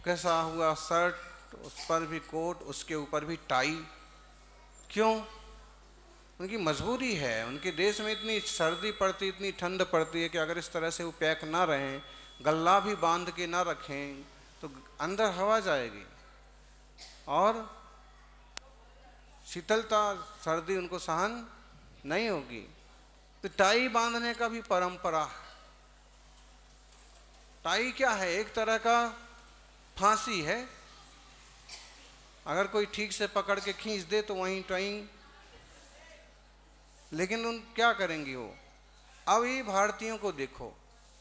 कसा हुआ शर्ट, उस पर भी कोट, उसके ऊपर भी टाई। क्यों? उनकी मजबूरी है। उनके देश में इतनी सर्दी पड़ती, इतनी ठंड पड़ती है कि अगर इस तरह से वो पैक ना रहें, गल्ला भी बांध के ना रखें, तो अंदर हवा जाएगी और शीतलता, सर्दी उनको सहन नहीं होगी। तो टाई बांधने का भी परंपरा है। टाई क्या है? एक तरह का फांसी है। अगर कोई ठीक से पकड़ के खींच दे तो वहीं टाई। लेकिन उन क्या करेंगे वो? अब ये भारतीयों को देखो,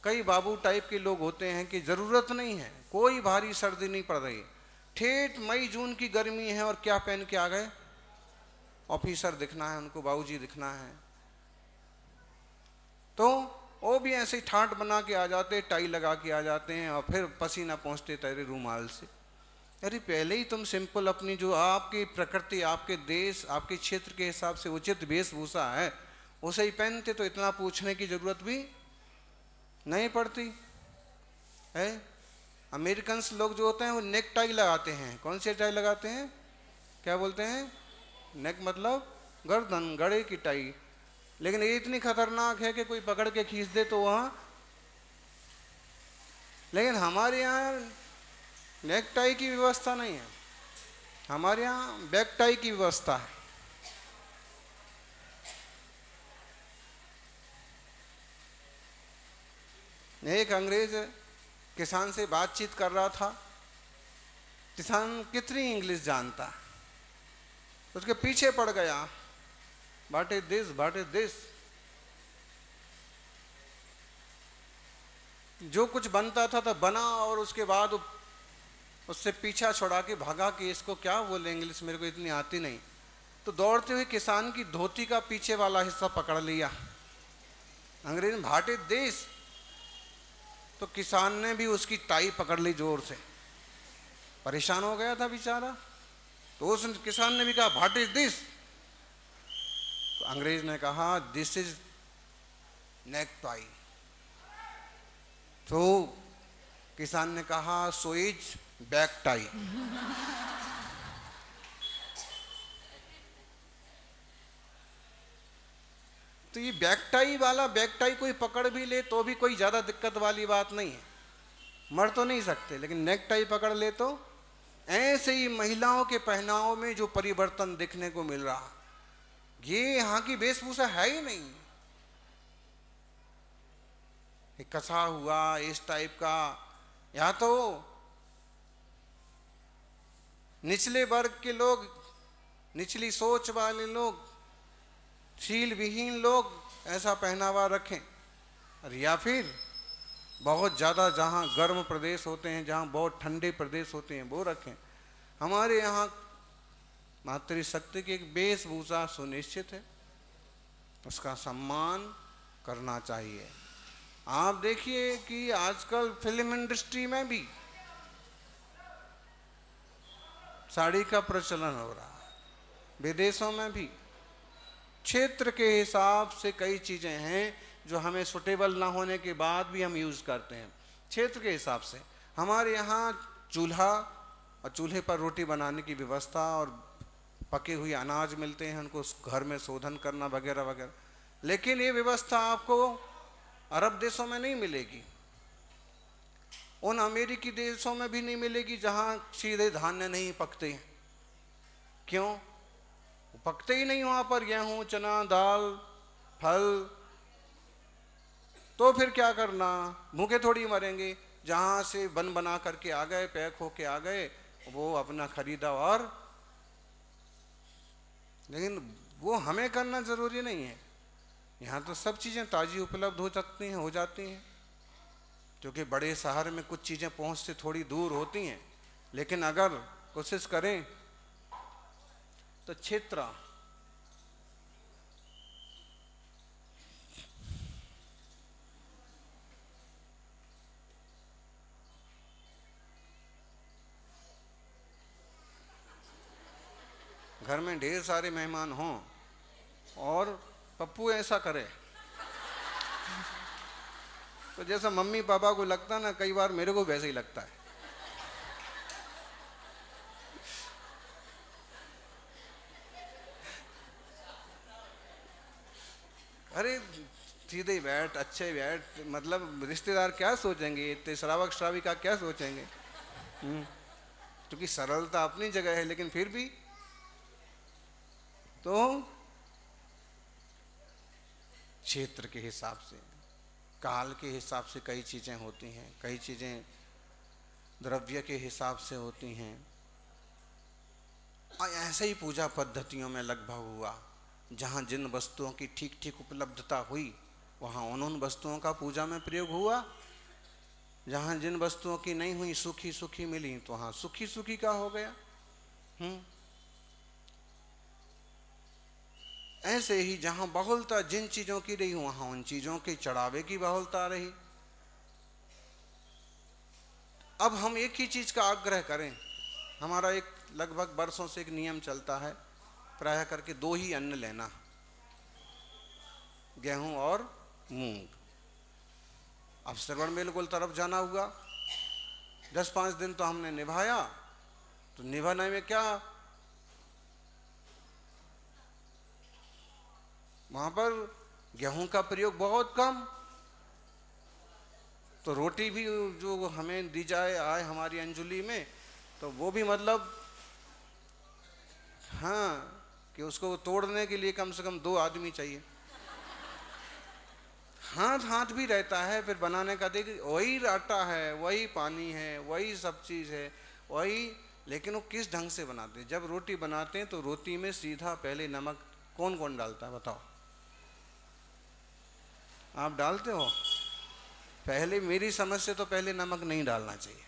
कई बाबू टाइप के लोग होते हैं कि ज़रूरत नहीं है, कोई भारी सर्दी नहीं पड़ रही, ठेठ मई जून की गर्मी है और क्या पहन के आ गए? ऑफिसर दिखना है उनको, बाबूजी दिखना है। तो वो भी ऐसे ही ठाट बना के आ जाते, टाई लगा के आ जाते हैं और फिर पसीना पहुँचते तेरे रूमाल से। अरे पहले ही तुम सिंपल अपनी जो आपकी प्रकृति, आपके देश, आपके क्षेत्र के हिसाब से उचित वेशभूषा है उसे ही पहनते तो इतना पूछने की जरूरत भी नहीं पड़ती है। अमेरिकन लोग जो होते हैं वो नेक टाई लगाते हैं। कौन सी टाई लगाते हैं? क्या बोलते हैं? नेक मतलब गर्दन, गले की टाई। लेकिन ये इतनी खतरनाक है कि कोई पकड़ के खींच दे तो वहाँ। लेकिन हमारे यहाँ नेक टाई की व्यवस्था नहीं है, हमारे यहाँ बैक टाई की व्यवस्था है। एक अंग्रेज किसान से बातचीत कर रहा था। किसान कितनी इंग्लिश जानता, उसके पीछे पड़ गया। What is this, what is this. जो कुछ बनता था तो बना और उसके बाद उससे पीछा छुड़ा के भागा कि इसको क्या बोले इंग्लिश, मेरे को इतनी आती नहीं। तो दौड़ते हुए किसान की धोती का पीछे वाला हिस्सा पकड़ लिया। अंग्रेज ने व्हाट इज दिस, तो किसान ने भी उसकी टाई पकड़ ली जोर से। परेशान हो गया था बेचारा। तो उस किसान ने भी कहा व्हाट इज दिस। तो अंग्रेज ने कहा दिस इज नेक टाई। तो किसान ने कहा सो इज बैक टाई। तो ये बैक टाई वाला, बैक टाई कोई पकड़ भी ले तो भी कोई ज़्यादा दिक्कत वाली बात नहीं है, मर तो नहीं सकते। लेकिन नेक टाई पकड़ ले तो ऐसे ही महिलाओं के पहनावों में जो परिवर्तन देखने को मिल रहा, ये यहाँ की वेशभूषा है ही नहीं। कसा हुआ इस टाइप का, या तो निचले वर्ग के लोग, निचली सोच वाले लोग, शील विहीन लोग ऐसा पहनावा रखें, और या फिर बहुत ज़्यादा जहाँ गर्म प्रदेश होते हैं, जहाँ बहुत ठंडे प्रदेश होते हैं वो रखें। हमारे यहाँ मातृशक्ति की एक वेशभूषा सुनिश्चित है, उसका सम्मान करना चाहिए। आप देखिए कि आजकल फिल्म इंडस्ट्री में भी साड़ी का प्रचलन हो रहा है, विदेशों में भी। क्षेत्र के हिसाब से कई चीज़ें हैं जो हमें सुटेबल ना होने के बाद भी हम यूज़ करते हैं। क्षेत्र के हिसाब से हमारे यहाँ चूल्हा और चूल्हे पर रोटी बनाने की व्यवस्था और पके हुए अनाज मिलते हैं, उनको घर में शोधन करना वगैरह वगैरह। लेकिन ये व्यवस्था आपको अरब देशों में नहीं मिलेगी, उन अमेरिकी देशों में भी नहीं मिलेगी जहाँ सीधे धान्य नहीं पकते हैं। क्यों? पकते ही नहीं वहाँ पर, गेहूँ, चना, दाल, फल। तो फिर क्या करना, भूखे थोड़ी मरेंगे। जहाँ से बन बना करके आ गए, पैक होके आ गए, वो अपना खरीदा। और लेकिन वो हमें करना ज़रूरी नहीं है। यहाँ तो सब चीज़ें ताज़ी उपलब्ध हो जाती हैं क्योंकि बड़े शहर में कुछ चीज़ें पहुँच से थोड़ी दूर होती हैं। लेकिन अगर कोशिश करें तो क्षेत्र घर में ढेर सारे मेहमान हों और पप्पू ऐसा करे तो जैसा मम्मी पापा को लगता ना, कई बार मेरे को वैसे ही लगता है। अरे सीधे ही बैठ, अच्छे बैठ, मतलब रिश्तेदार क्या सोचेंगे, इतने श्रावक श्राविका क्या सोचेंगे। क्योंकि सरलता अपनी जगह है, लेकिन फिर भी तो क्षेत्र के हिसाब से, काल के हिसाब से कई चीज़ें होती हैं, कई चीज़ें द्रव्य के हिसाब से होती हैं। और ऐसे ही पूजा पद्धतियों में लगभग हुआ, जहाँ जिन वस्तुओं की ठीक ठीक उपलब्धता हुई वहाँ उन वस्तुओं का पूजा में प्रयोग हुआ, जहाँ जिन वस्तुओं की नहीं हुई, सुखी सुखी मिली, तो वहाँ सुखी सुखी का हो गया। ऐसे ही जहाँ बहुलता जिन चीज़ों की रही वहाँ उन चीज़ों के चढ़ावे की बहुलता रही। अब हम एक ही चीज़ का आग्रह करें, हमारा एक लगभग वर्षों से एक नियम चलता है, प्रायः करके 2 ही अन्न लेना, गेहूं और मूंग। अब श्रवण बेलगुल तरफ जाना हुआ, 10-5 दिन तो हमने निभाया, तो निभाने में क्या, वहां पर गेहूं का प्रयोग बहुत कम, तो रोटी भी जो हमें दी जाए आए हमारी अंजुली में, तो वो भी मतलब हाँ, कि उसको तोड़ने के लिए कम से कम 2 आदमी चाहिए। हाथ भी रहता है, फिर बनाने का देखिए वही आटा है, वही पानी है, वही सब चीज़ है, वही, लेकिन वो किस ढंग से बनाते हैं। जब रोटी बनाते हैं तो रोटी में सीधा पहले नमक कौन कौन डालता है बताओ, आप डालते हो? पहले मेरी समझ से तो पहले नमक नहीं डालना चाहिए,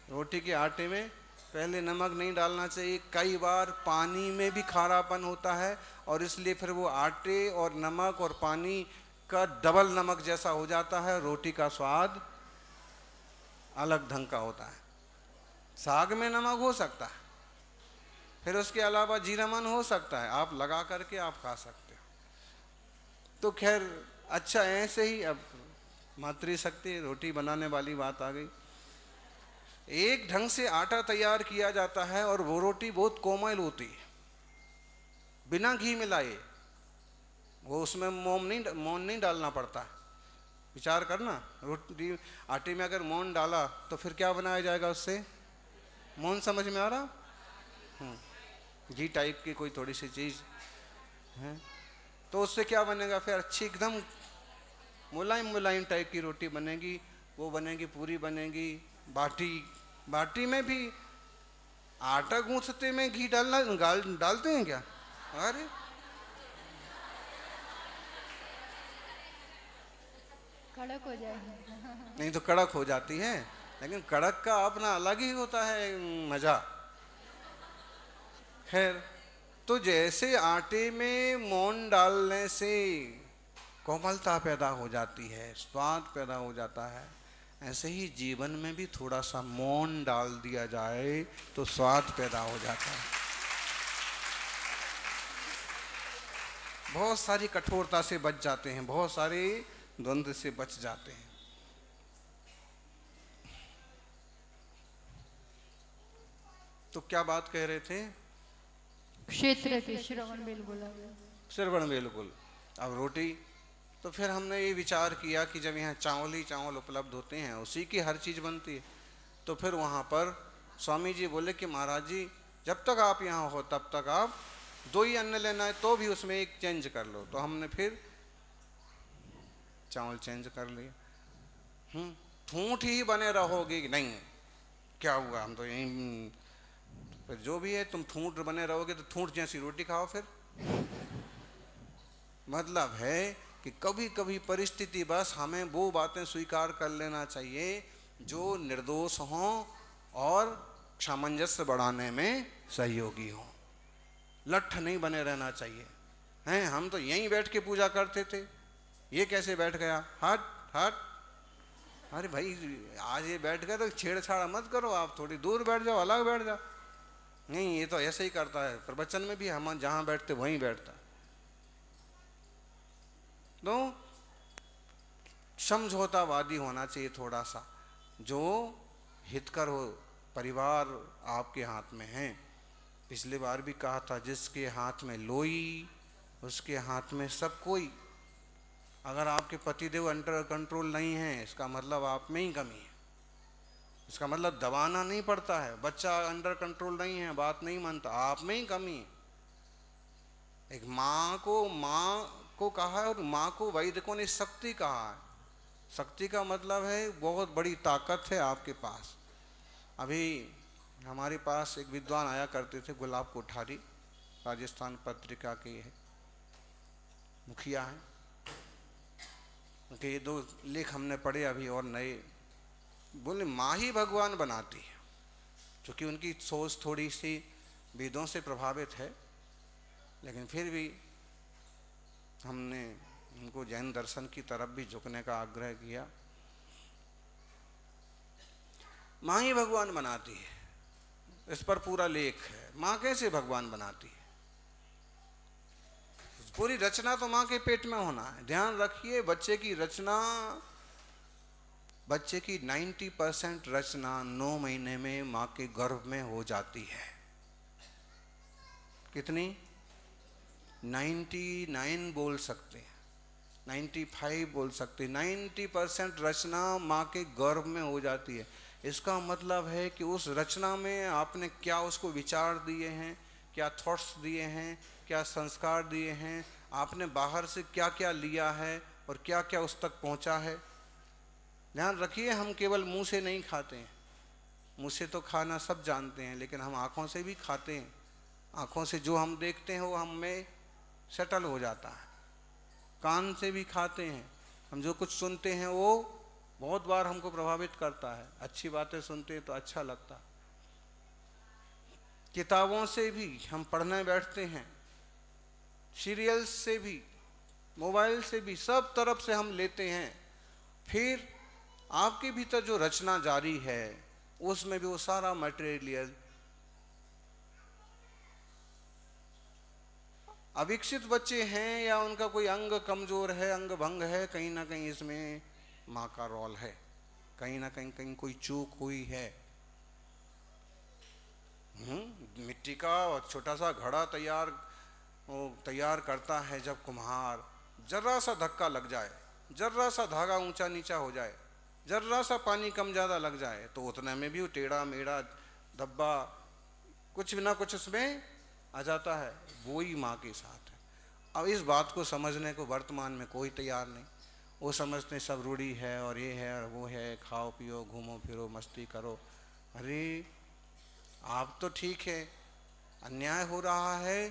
रोटी के आटे में पहले नमक नहीं डालना चाहिए। कई बार पानी में भी खारापन होता है, और इसलिए फिर वो आटे और नमक और पानी का डबल नमक जैसा हो जाता है, रोटी का स्वाद अलग ढंग का होता है। साग में नमक हो सकता है, फिर उसके अलावा जीरामन हो सकता है, आप लगा करके आप खा सकते हो। तो खैर अच्छा, ऐसे ही अब मातृशक्ति रोटी बनाने वाली बात आ गई। एक ढंग से आटा तैयार किया जाता है और वो रोटी बहुत कोमल होती है, बिना घी मिलाए, वो उसमें मोम नहीं डालना पड़ता है। विचार करना, रोटी आटे में अगर मोम डाला तो फिर क्या बनाया जाएगा उससे, मोम समझ में आ रहा, घी टाइप की कोई थोड़ी सी चीज़ है, तो उससे क्या बनेगा फिर, अच्छी एकदम मुलायम मुलायम टाइप की रोटी बनेगी, वो बनेगी, पूरी बनेगी। बाटी में भी आटा गूंथते में घी डालते हैं क्या? अरे कड़क हो जाएगी। नहीं तो कड़क हो जाती है, लेकिन कड़क का अपना अलग ही होता है मजा। खैर, तो जैसे आटे में मोन डालने से कोमलता पैदा हो जाती है, स्वाद पैदा हो जाता है, ऐसे ही जीवन में भी थोड़ा सा मौन डाल दिया जाए तो स्वाद पैदा हो जाता है। बहुत सारी कठोरता से बच जाते हैं, बहुत सारे द्वंद्व से बच जाते हैं। तो क्या बात कह रहे थे? क्षेत्र के श्रवण बेलगुल। श्रवण बेलगुल। अब रोटी, तो फिर हमने ये विचार किया कि जब यहाँ चावल ही चावल उपलब्ध होते हैं, उसी की हर चीज़ बनती है, तो फिर वहाँ पर स्वामी जी बोले कि महाराज जी जब तक आप यहाँ हो तब तक आप 2 ही अन्न लेना है, तो भी उसमें एक चेंज कर लो। तो हमने फिर चावल चेंज कर लिया। ठूंठ ही बने रहोगे कि नहीं, क्या हुआ, हम तो यहीं, फिर जो भी है तुम ठूंठ बने रहोगे तो ठूंठ जैसी रोटी खाओ। फिर मतलब है कि कभी कभी परिस्थिति बस हमें वो बातें स्वीकार कर लेना चाहिए जो निर्दोष हों और सामंजस्य बढ़ाने में सहयोगी हों। लठ नहीं बने रहना चाहिए। हैं, हम तो यहीं बैठ के पूजा करते थे, ये कैसे बैठ गया, हट हट, अरे भाई आज ये बैठ गए तो छेड़छाड़ मत करो, आप थोड़ी दूर बैठ जाओ, अलग बैठ जाओ। नहीं, ये तो ऐसे ही करता है, प्रवचन में भी हम जहाँ बैठते वहीं बैठता। तो समझौतावादी होना चाहिए थोड़ा सा, जो हितकर हो। परिवार आपके हाथ में है। पिछली बार भी कहा था, जिसके हाथ में लोई उसके हाथ में सब कोई। अगर आपके पतिदेव अंडर कंट्रोल नहीं है, इसका मतलब आप में ही कमी है। इसका मतलब दबाना नहीं पड़ता है। बच्चा अंडर कंट्रोल नहीं है, बात नहीं मानता, आप में ही कमी है। एक माँ को कहा है, और माँ को वैदिकों ने शक्ति कहा है। शक्ति का मतलब है बहुत बड़ी ताकत है आपके पास। अभी हमारे पास एक विद्वान आया करते थे, गुलाब कोठारी, राजस्थान पत्रिका के मुखिया हैं। उनके ये 2 लेख हमने पढ़े अभी और नए। बोले माँ ही भगवान बनाती है। क्योंकि उनकी सोच थोड़ी सी वेदों से प्रभावित है, लेकिन फिर भी हमने उनको जैन दर्शन की तरफ भी झुकने का आग्रह किया। माँ ही भगवान बनाती है, इस पर पूरा लेख है। माँ कैसे भगवान बनाती है? पूरी रचना तो माँ के पेट में होना है। ध्यान रखिए, बच्चे की रचना, बच्चे की 90% रचना 9 महीने में माँ के गर्भ में हो जाती है। कितनी? 99 बोल सकते हैं, 95 बोल सकते हैं। 90% रचना माँ के गर्भ में हो जाती है। इसका मतलब है कि उस रचना में आपने क्या उसको विचार दिए हैं, क्या थॉट्स दिए हैं, क्या संस्कार दिए हैं, आपने बाहर से क्या क्या लिया है और क्या क्या उस तक पहुंचा है। ध्यान रखिए, हम केवल मुंह से नहीं खाते हैं। मुंह से तो खाना सब जानते हैं, लेकिन हम आँखों से भी खाते हैं। आँखों से जो हम देखते हैं वो हम में सेटल हो जाता है। कान से भी खाते हैं। हम जो कुछ सुनते हैं वो बहुत बार हमको प्रभावित करता है। अच्छी बातें सुनते हैं तो अच्छा लगता। किताबों से भी हम पढ़ने बैठते हैं, सीरियल्स से भी, मोबाइल से भी, सब तरफ से हम लेते हैं। फिर आपके भीतर जो रचना जारी है उसमें भी वो सारा मटेरियल। अविकसित बच्चे हैं या उनका कोई अंग कमजोर है, अंग भंग है, कहीं ना कहीं इसमें माँ का रोल है। कहीं ना कहीं कोई चूक हुई है। मिट्टी का छोटा सा घड़ा तैयार करता है जब कुम्हार, जर्रा सा धक्का लग जाए, जर्रा सा धागा ऊंचा नीचा हो जाए, जर्रा सा पानी कम ज़्यादा लग जाए, तो उतने में भी वो टेढ़ा मेढ़ा धब्बा कुछ ना कुछ उसमें आ जाता है। वो ही माँ के साथ है। अब इस बात को समझने को वर्तमान में कोई तैयार नहीं। वो समझते सब रूढ़ी है और ये है और वो है, खाओ पियो घूमो फिरो मस्ती करो। अरे आप तो ठीक है, अन्याय हो रहा है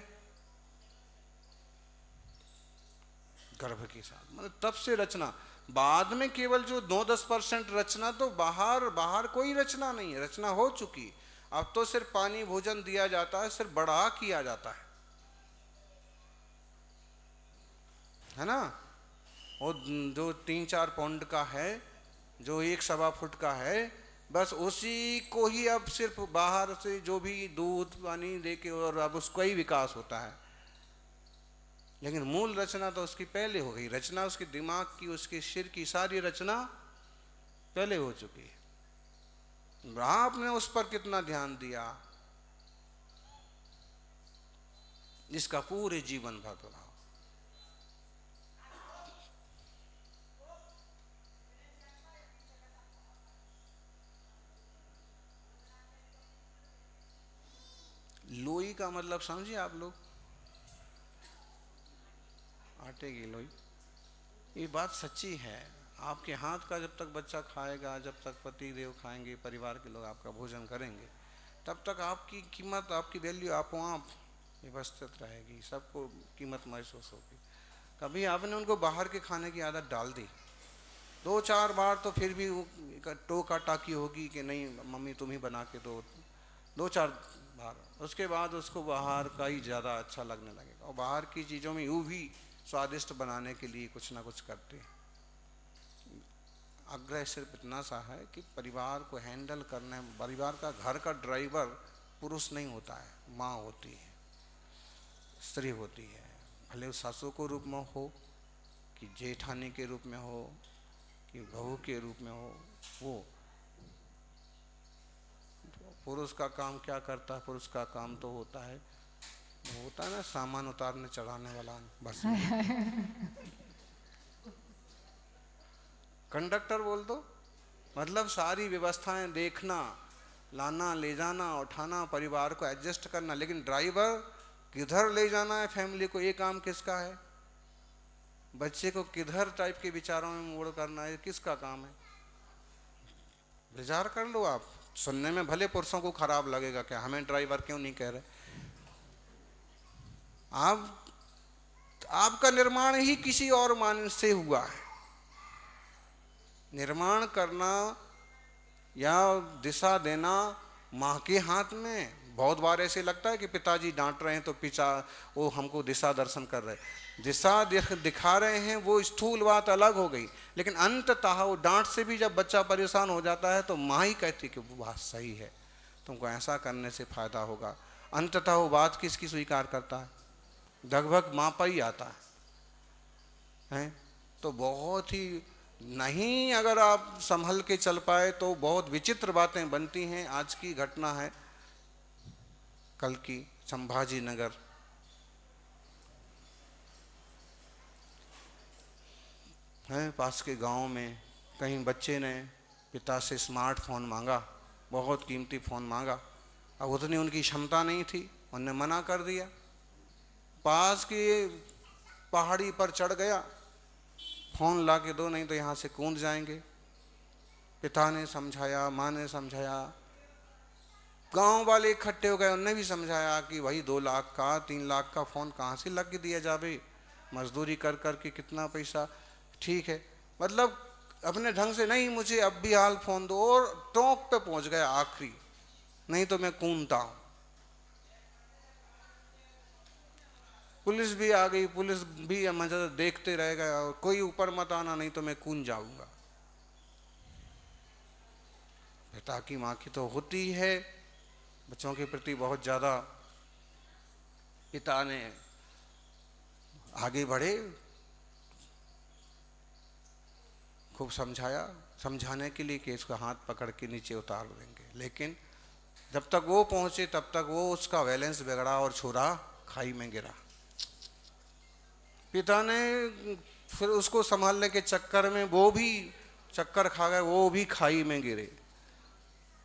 गर्भ के साथ। मतलब तब से रचना, बाद में केवल जो 9-10% रचना, तो बाहर कोई रचना नहीं है, रचना हो चुकी। अब तो सिर्फ पानी भोजन दिया जाता है, सिर्फ बढ़ा किया जाता है ना। और जो 3-4 पाउंड का है, जो 1-1.25 फुट का है, बस उसी को ही अब सिर्फ बाहर से जो भी दूध पानी देके, और अब उसका ही विकास होता है। लेकिन मूल रचना तो उसकी पहले हो गई। रचना उसके दिमाग की, उसके सिर की सारी रचना पहले हो चुकी है। आपने उस पर कितना ध्यान दिया, जिसका पूरे जीवन भर प्रभाव। लोई का मतलब समझिए आप लोग, आटे की लोई। ये बात सच्ची है। आपके हाथ का जब तक बच्चा खाएगा, जब तक पति देव खाएंगे, परिवार के लोग आपका भोजन करेंगे, तब तक आपकी कीमत, आपकी वैल्यू आपो आप व्यवस्थित रहेगी। सबको कीमत महसूस होगी। कभी आपने उनको बाहर के खाने की आदत डाल दी 2-4 बार, तो फिर भी वो टोका टाकी होगी कि नहीं मम्मी तुम ही बना के दो, 2-4 बार। उसके बाद उसको बाहर का ही ज़्यादा अच्छा लगने लगेगा। और बाहर की चीज़ों में यूँ भी स्वादिष्ट बनाने के लिए कुछ ना कुछ करते हैं। आग्रह सिर्फ इतना सा है कि परिवार को हैंडल करने, परिवार का घर का ड्राइवर पुरुष नहीं होता है, माँ होती है, स्त्री होती है। भले उस सासू को रूप में हो, कि जेठानी के रूप में हो, कि बहू के रूप में हो। वो पुरुष का काम क्या करता है? पुरुष का काम तो होता है होता है ना सामान उतारने चढ़ाने वाला बस में। कंडक्टर बोल दो, मतलब सारी व्यवस्थाएं देखना, लाना ले जाना उठाना, परिवार को एडजस्ट करना। लेकिन ड्राइवर किधर ले जाना है फैमिली को, ये काम किसका है? बच्चे को किधर टाइप के विचारों में मोड़ करना है, किसका काम है? विचार कर लो आप। सुनने में भले पुरुषों को खराब लगेगा, क्या हमें ड्राइवर क्यों नहीं कह रहे? आपका निर्माण ही किसी और मान से हुआ है। निर्माण करना या दिशा देना माँ के हाथ में। बहुत बार ऐसे लगता है कि पिताजी डांट रहे हैं तो पिता वो हमको दिशा दर्शन कर रहे, दिशा दिखा रहे हैं, वो स्थूल बात अलग हो गई। लेकिन अंततः वो डांट से भी जब बच्चा परेशान हो जाता है तो माँ ही कहती कि वो बात सही है, तुमको ऐसा करने से फायदा होगा। अंततः वो बात किसकी स्वीकार करता है? लगभग माँ पर ही आता है। तो बहुत ही नहीं, अगर आप संभल के चल पाए तो बहुत विचित्र बातें बनती हैं। आज की घटना है कल की, संभाजी नगर है, पास के गांव में कहीं बच्चे ने पिता से स्मार्टफोन मांगा, बहुत कीमती फ़ोन मांगा। अब उतनी उनकी क्षमता नहीं थी, उनने मना कर दिया। पास की पहाड़ी पर चढ़ गया, फ़ोन ला के दो नहीं तो यहाँ से कूद जाएंगे। पिता ने समझाया, माँ ने समझाया, गांव वाले इकट्ठे हो गए, उनने भी समझाया कि भाई 2 लाख का 3 लाख का फ़ोन कहाँ से लग के दिया जावे, मजदूरी कर कर के कितना पैसा, ठीक है। मतलब अपने ढंग से नहीं, मुझे अब भी हाल फ़ोन दो, और टोंक पे पहुंच गया आखिरी, नहीं तो मैं कूदता हूँ। पुलिस भी आ गई, पुलिस भी मजा देखते रह गया, और कोई ऊपर मत आना नहीं तो मैं कूद जाऊंगा। पिता की माँ की तो होती है बच्चों के प्रति बहुत ज़्यादा। पिता ने आगे बढ़े, खूब समझाया, समझाने के लिए कि इसका हाथ पकड़ के नीचे उतार देंगे। लेकिन जब तक वो पहुंचे तब तक वो उसका बैलेंस बिगड़ा और छोरा खाई में गिरा। पिता ने फिर उसको संभालने के चक्कर में वो भी चक्कर खा गए, वो भी खाई में गिरे,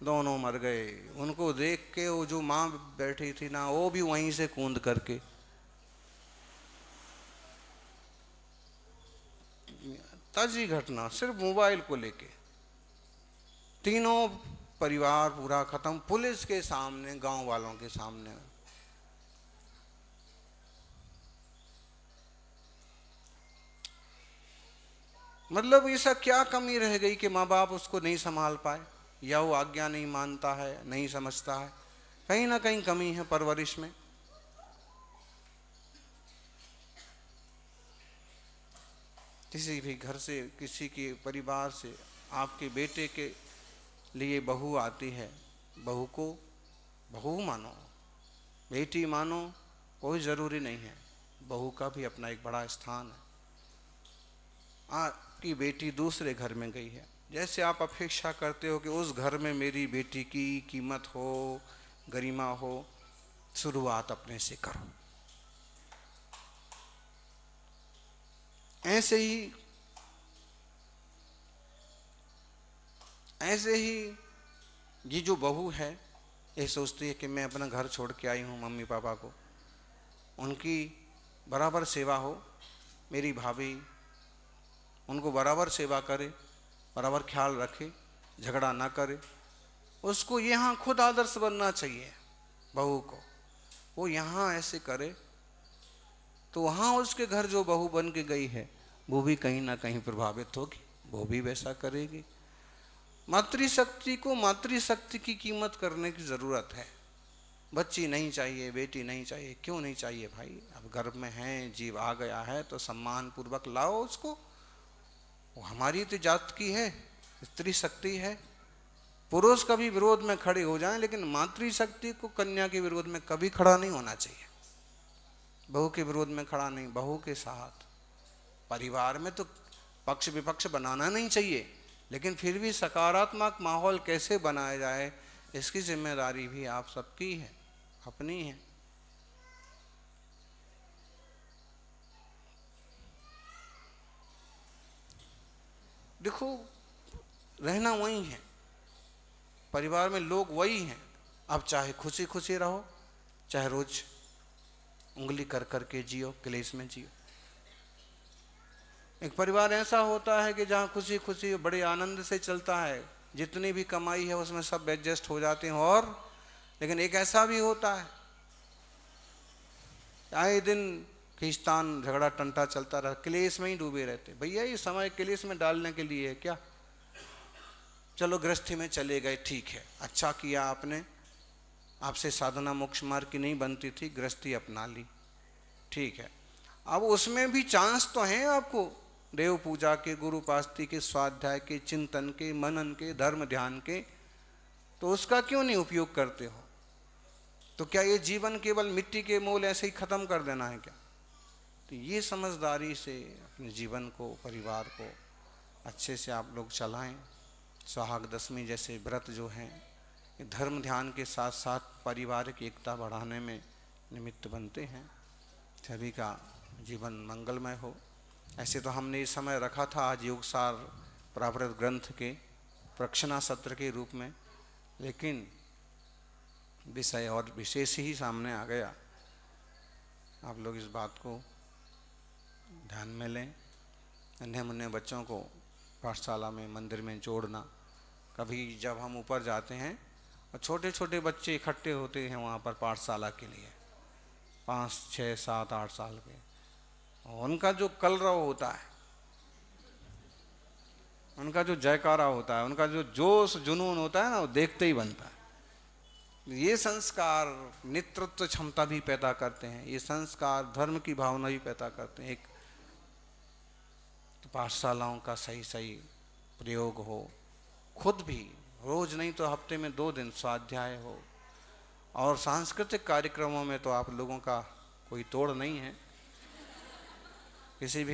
दोनों मर गए। उनको देख के वो जो माँ बैठी थी ना, वो भी वहीं से कूद करके। ताजी घटना, सिर्फ मोबाइल को लेके तीनों परिवार पूरा खत्म, पुलिस के सामने, गांव वालों के सामने। मतलब ऐसा क्या कमी रह गई कि माँ बाप उसको नहीं संभाल पाए, या वो आज्ञा नहीं मानता है, नहीं समझता है? कहीं ना कहीं कमी है परवरिश में। किसी भी घर से, किसी के परिवार से आपके बेटे के लिए बहू आती है, बहू को बहू मानो, बेटी मानो, कोई ज़रूरी नहीं है। बहू का भी अपना एक बड़ा स्थान है। आपकी बेटी दूसरे घर में गई है, जैसे आप अपेक्षा करते हो कि उस घर में मेरी बेटी की कीमत हो, गरिमा हो, शुरुआत अपने से करो। ऐसे ही ये जो बहू है, ये सोचती है कि मैं अपना घर छोड़ के आई हूँ मम्मी पापा को, उनकी बराबर सेवा हो, मेरी भाभी उनको बराबर सेवा करे, बराबर ख्याल रखे, झगड़ा ना करे। उसको यहाँ खुद आदर्श बनना चाहिए बहू को। वो यहाँ ऐसे करे तो वहाँ उसके घर जो बहू बन के गई है वो भी कहीं ना कहीं प्रभावित होगी, वो भी वैसा करेगी। मातृशक्ति को मातृशक्ति की कीमत करने की ज़रूरत है। बच्ची नहीं चाहिए, बेटी नहीं चाहिए, क्यों नहीं चाहिए भाई? अब गर्भ में है, जीव आ गया है तो सम्मान पूर्वक लाओ उसको। वो हमारी तो जात की है, स्त्री शक्ति है। पुरुष कभी विरोध में खड़े हो जाएं, लेकिन मातृशक्ति को कन्या के विरोध में कभी खड़ा नहीं होना चाहिए। बहू के विरोध में खड़ा नहीं, बहू के साथ। परिवार में तो पक्ष विपक्ष बनाना नहीं चाहिए, लेकिन फिर भी सकारात्मक माहौल कैसे बनाया जाए, इसकी जिम्मेदारी भी आप सबकी है, अपनी है। देखो, रहना वही है, परिवार में लोग वही हैं। अब चाहे खुशी खुशी रहो, चाहे रोज उंगली कर कर के जियो, क्लेश में जियो। एक परिवार ऐसा होता है कि जहाँ खुशी खुशी बड़े आनंद से चलता है, जितनी भी कमाई है उसमें सब एडजस्ट हो जाते हैं। और लेकिन एक ऐसा भी होता है, आए दिन खींचतान झगड़ा टंटा चलता रहा, क्लेश में ही डूबे रहते। भैया ये समय क्लेश में डालने के लिए है क्या? चलो गृहस्थी में चले गए, ठीक है, अच्छा किया आपने, आपसे साधना मोक्ष मार्ग की नहीं बनती थी, गृहस्थी अपना ली, ठीक है। अब उसमें भी चांस तो हैं आपको, देव पूजा के, गुरु उपासना के, स्वाध्याय के, चिंतन के, मनन के, धर्म ध्यान के, तो उसका क्यों नहीं उपयोग करते हो? तो क्या ये जीवन केवल मिट्टी के मोल ऐसे ही खत्म कर देना है क्या? तो ये समझदारी से अपने जीवन को, परिवार को अच्छे से आप लोग चलाएं। सुहाग दशमी जैसे व्रत जो हैं, ये धर्म ध्यान के साथ साथ पारिवारिक एकता बढ़ाने में निमित्त बनते हैं। सभी का जीवन मंगलमय हो। ऐसे तो हमने इस समय रखा था आज योगसार प्रावृत ग्रंथ के प्रक्षणा सत्र के रूप में, लेकिन विषय और विशेष ही सामने आ गया। आप लोग इस बात को ध्यान में लें। नन्हे मुन्ने बच्चों को पाठशाला में, मंदिर में जोड़ना। कभी जब हम ऊपर जाते हैं और छोटे छोटे बच्चे इकट्ठे होते हैं वहाँ पर पाठशाला के लिए, 5, 6, 7, 8 साल के, और उनका जो कलरव होता है, उनका जो जयकारा होता है, उनका जो जोश जुनून होता है ना, वो देखते ही बनता है। ये संस्कार नेतृत्व क्षमता भी पैदा करते हैं, ये संस्कार धर्म की भावना भी पैदा करते हैं। एक तो पाठशालाओं का सही सही प्रयोग हो, खुद भी रोज नहीं तो हफ्ते में 2 दिन स्वाध्याय हो, और सांस्कृतिक कार्यक्रमों में तो आप लोगों का कोई तोड़ नहीं है। किसी भी